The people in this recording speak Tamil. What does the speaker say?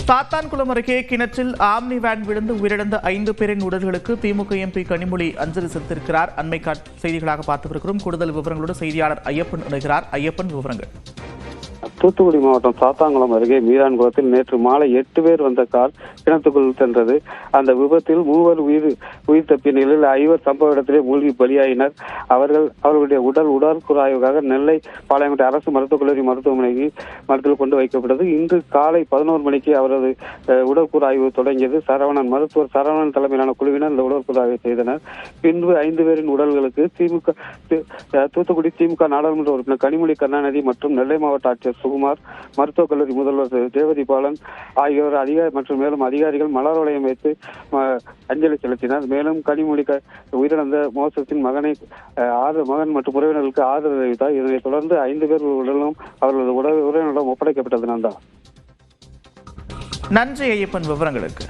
சாத்தான்குளம் அருகே கிணற்றில் ஆம்னி வேன் விழுந்து உயிரிழந்த 5 பேரின் உடல்களுக்கு திமுக எம்பி கனிமொழி அஞ்சலி செலுத்தியிருக்கிறார். அண்மை செய்திகளாக பார்த்துவிருக்கிறோம். கூடுதல் விவரங்களோடு செய்தியாளர் ஐயப்பன் இணைகிறார். ஐயப்பன், விவரங்கள். தூத்துக்குடி மாவட்டம் சாத்தான்குளம் அருகே மீரான்குளத்தில் நேற்று மாலை 8 பேர் வந்த கார் கிணத்துக்குள் சென்றது. அந்த விபத்தில் 3 உயிர் தப்பிய நிலையில் 5 சம்பவ இடத்திலே மூழ்கி பலியாயினர். அவர்களுடைய உடற்கூறாய்வுக்காக நெல்லை பாளையங்கோட்டை அரசு மருத்துவக் கல்லூரி மருத்துவமனையில் கொண்டு வைக்கப்பட்டது. இன்று காலை 11 மணிக்கு அவரது உடற்கூறாய்வு தொடங்கியது. மருத்துவர் சரவணன் தலைமையிலான குழுவினர் இந்த உடற்கூறாய்வை செய்தனர். பின்பு 5 பேரின் உடல்களுக்கு தூத்துக்குடி திமுக நாடாளுமன்ற உறுப்பினர் கனிமொழி கருணாநிதி மற்றும் நெல்லை மாவட்ட ஆட்சியர் சுகுமார், மருத்துவக் கல்லூரி முதல்வர் தேவதி பாலன் ஆகியோர் மேலும் அதிகாரிகள் மலர் வளையம் வைத்து அஞ்சலி செலுத்தினர். மேலும் கனிமொழி உயிரிழந்த மோசத்தின் மகன் மற்றும் உறவினர்களுக்கு ஆதரவு தெரிவித்தார். இதனைத் தொடர்ந்து 5 பேர் உடலும் அவர்களது உறவினரிடம் ஒப்படைக்கப்பட்டது. நன்றி ஐயப்பன், விவரங்களுக்கு.